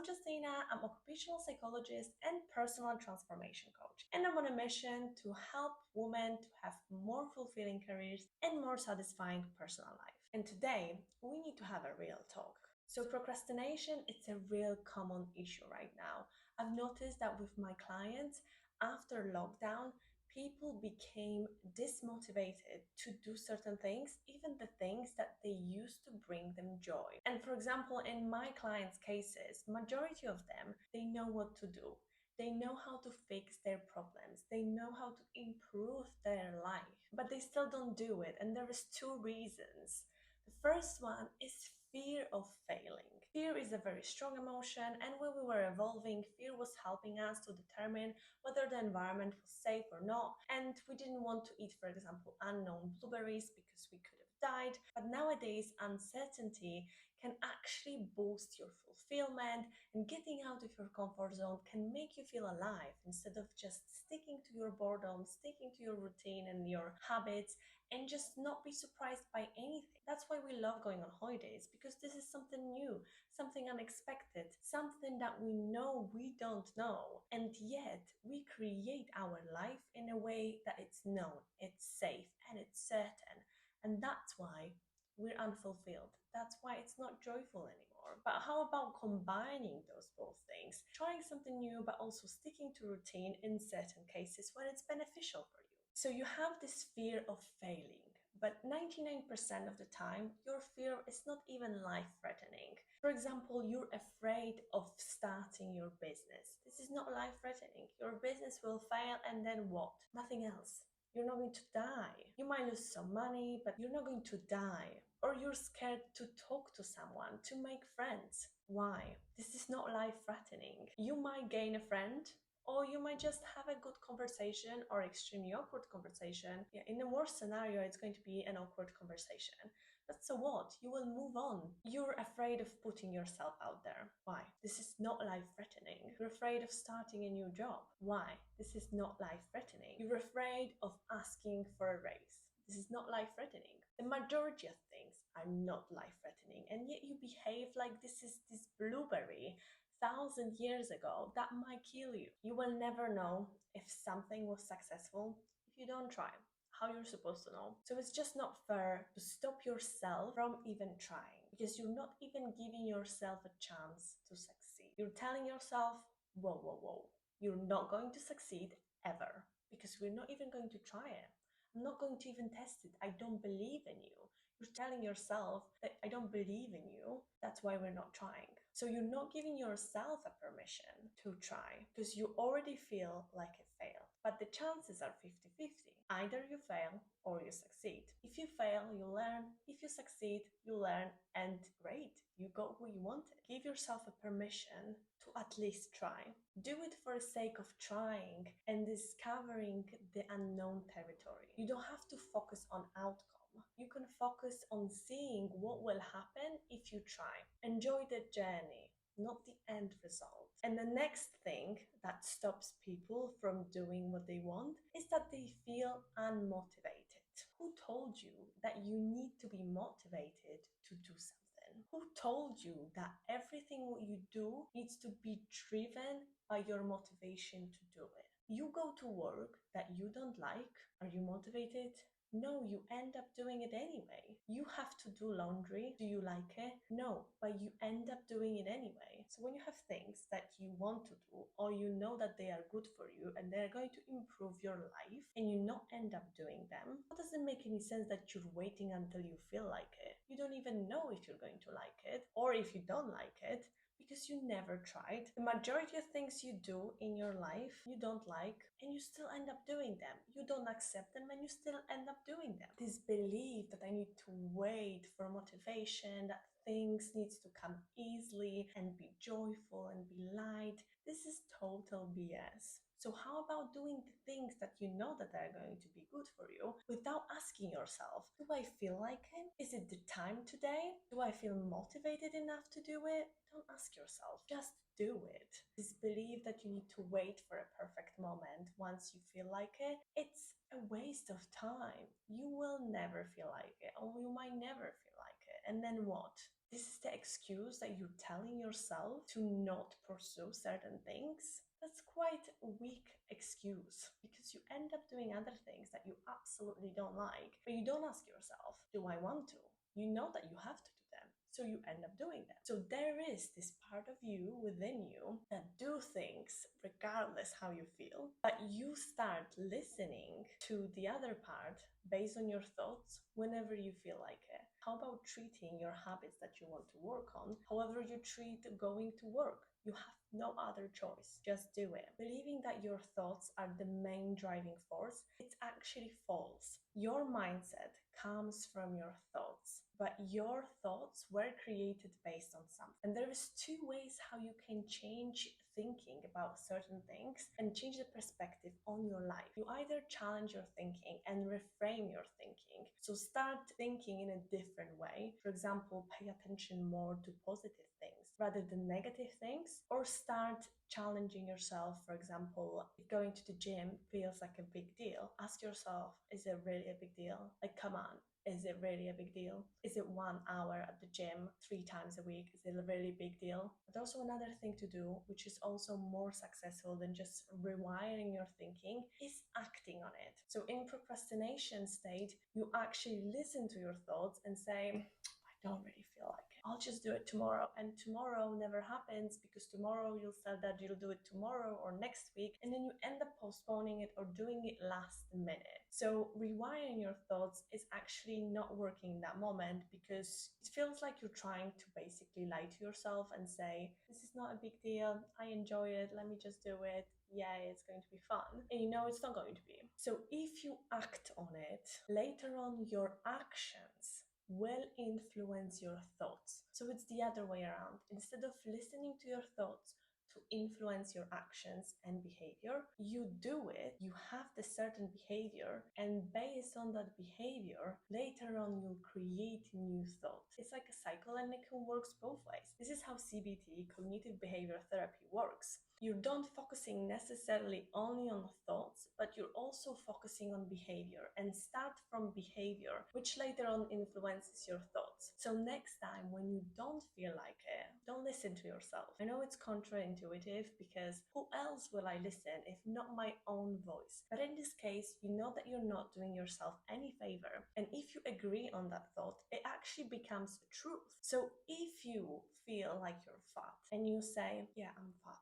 I'm Justina, I'm occupational psychologist and personal transformation coach. And I'm on a mission to help women to have more fulfilling careers and more satisfying personal life. And today, we need to have a real talk. So procrastination, it's a real common issue right now. I've noticed that with my clients, after lockdown, people became dismotivated to do certain things, even the things that they used to bring them joy. And for example, in my clients' cases, majority of them, they know what to do. They know how to fix their problems. They know how to improve their life, but they still don't do it. And there is two reasons. The first one is fear of failing. Fear is a very strong emotion, and when we were evolving, fear was helping us to determine whether the environment was safe or not. And we didn't want to eat, for example, unknown blueberries because we could have died. But nowadays, uncertainty can actually boost your fulfillment, and getting out of your comfort zone can make you feel alive instead of just sticking to your boredom, sticking to your routine and your habits, and just not be surprised by anything. That's why we love going on holidays, because this is something new, something unexpected, something that we know we don't know, and yet we create our life in a way that it's known, it's safe, and it's certain. And that's why we're unfulfilled. That's why it's not joyful anymore. But how about combining those both things? Trying something new, but also sticking to routine in certain cases when it's beneficial for you. So you have this fear of failing, but 99% of the time, your fear is not even life-threatening. For example, you're afraid of starting your business. This is not life-threatening. Your business will fail, and then what? Nothing else. You're not going to die. You might lose some money, but you're not going to die. Or you're scared to talk to someone, to make friends. Why? This is not life-threatening. You might gain a friend, or you might just have a good conversation or extremely awkward conversation. Yeah, in the worst scenario, it's going to be an awkward conversation. But so what? You will move on. You're afraid of putting yourself out there. Why? This is not life-threatening. You're afraid of starting a new job. Why? This is not life-threatening. You're afraid of asking for a raise. This is not life-threatening. The majority of things are not life-threatening, and yet you behave like this is this blueberry 1,000 years ago that might kill you. You will never know if something was successful if you don't try. How you're supposed to know? So it's just not fair to stop yourself from even trying, because you're not even giving yourself a chance to succeed. You're telling yourself, whoa, whoa, whoa, you're not going to succeed ever, because we're not even going to try it. I'm not going to even test it. I don't believe in you. You're telling yourself that I don't believe in you. That's why we're not trying. So you're not giving yourself a permission to try, because you already feel like it failed. But the chances are 50-50. Either you fail or you succeed. If you fail, you learn. If you succeed, you learn. And great, you got what you wanted. Give yourself a permission to at least try. Do it for the sake of trying and discovering the unknown territory. You don't have to focus on outcome. You can focus on seeing what will happen if you try. Enjoy the journey, not the end result. And the next thing that stops people from doing what they want is that they feel unmotivated. Who told you that you need to be motivated to do something? Who told you that everything what you do needs to be driven by your motivation to do it? You go to work that you don't like. Are you motivated? No, you end up doing it anyway. You have to do laundry. Do you like it? No, but you end up doing it anyway. So when you have things that you want to do, or you know that they are good for you and they're going to improve your life, and you not end up doing them, it doesn't make any sense that you're waiting until you feel like it. You don't even know if you're going to like it, or if you don't like it, because you never tried. The majority of things you do in your life, you don't like, and you still end up doing them. You don't accept them, and you still end up doing them. This belief that I need to wait for motivation, that things needs to come easily and be joyful and be light, this is total BS. So how about doing the things that you know that are going to be good for you without asking yourself, do I feel like it? Is it the time today? Do I feel motivated enough to do it? Don't ask yourself, just do it. This belief that you need to wait for a perfect moment once you feel like it, it's a waste of time. You will never feel like it, or you might never feel like it. And then what? this is the excuse that you're telling yourself to not pursue certain things, that's quite a weak excuse because you end up doing other things that you absolutely don't like, but you don't ask yourself, do I want to? You know that you have to do them, so you end up doing them. So there is this part of you within you that do things regardless how you feel, but you start listening to the other part based on your thoughts whenever you feel like it. How about treating your habits that you want to work on however you treat going to work? You have no other choice. Just do it. Believing that your thoughts are the main driving force, it's actually false. Your mindset comes from your thoughts, but your thoughts were created based on something. And there is two ways how you can change thinking about certain things and change the perspective on your life. You either challenge your thinking and reframe your thinking. So start thinking in a different way. For example, pay attention more to positive things rather than negative things, or start challenging yourself. For example, if going to the gym feels like a big deal, ask yourself, is it really a big deal? Like, come on. Is it really a big deal? Is it 1 hour at the gym 3 times a week? Is it a really big deal? But also another thing to do, which is also more successful than just rewiring your thinking, is acting on it. So in procrastination state, you actually listen to your thoughts and say, I don't really feel like it. I'll just do it tomorrow. And tomorrow never happens because tomorrow you'll say that you'll do it tomorrow or next week. And then you end up postponing it or doing it last minute. So rewiring your thoughts is actually not working in that moment because it feels like you're trying to basically lie to yourself and say, this is not a big deal. I enjoy it. Let me just do it. Yeah, it's going to be fun. And you know it's not going to be. So if you act on it, later on your actions will influence your thoughts. So it's the other way around. Instead of listening to your thoughts to influence your actions and behavior, you do it, you have the certain behavior, and based on that behavior, later on you'll create new thoughts. It's like a cycle and it can work both ways. This is how CBT, cognitive behavior therapy, works. You don't focusing necessarily only on thoughts, but you're also focusing on behavior and start from behavior, which later on influences your thoughts. So next time when you don't feel like it, don't listen to yourself. I know it's counterintuitive because who else will I listen if not my own voice? But in this case, you know that you're not doing yourself any favor. And if you agree on that thought, it actually becomes a truth. So if you feel like you're fat and you say, yeah, I'm fat.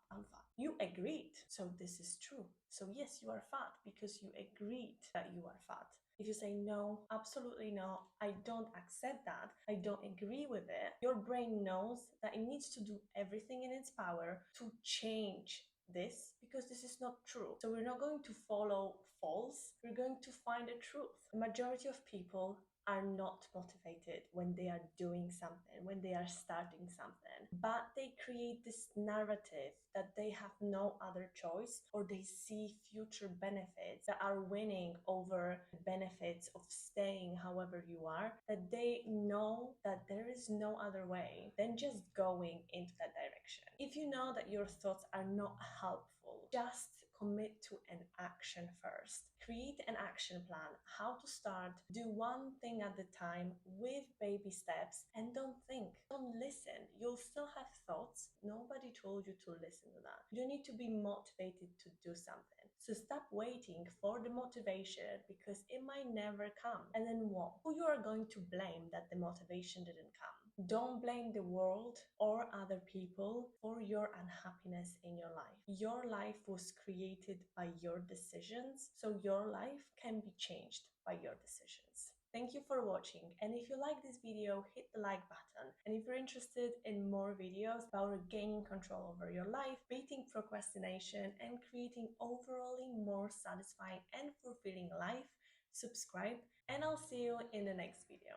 You agreed. So this is true. So yes, you are fat because you agreed that you are fat. If you say no, absolutely no, I don't accept that, I don't agree with it, your brain knows that it needs to do everything in its power to change this because this is not true. So we're not going to follow false, we're going to find a truth. The majority of people are not motivated when they are doing something, when they are starting something, but they create this narrative that they have no other choice, or they see future benefits that are winning over the benefits of staying however you are, that they know that there is no other way than just going into that direction. If you know that your thoughts are not helpful, just commit to an action first. Create an action plan, how to start, do one thing at a time with baby steps, and don't think, don't listen. You'll still have thoughts. Nobody told you to listen to that. You don't need to be motivated to do something. So stop waiting for the motivation because it might never come. And then what? Who you are going to blame that the motivation didn't come? Don't blame the world or other people for your unhappiness in your life. Your life was created by your decisions, so your life can be changed by your decisions. Thank you for watching, and if you like this video, hit the like button. And if you're interested in more videos about regaining control over your life, beating procrastination, and creating overall more satisfying and fulfilling life, subscribe, and I'll see you in the next video.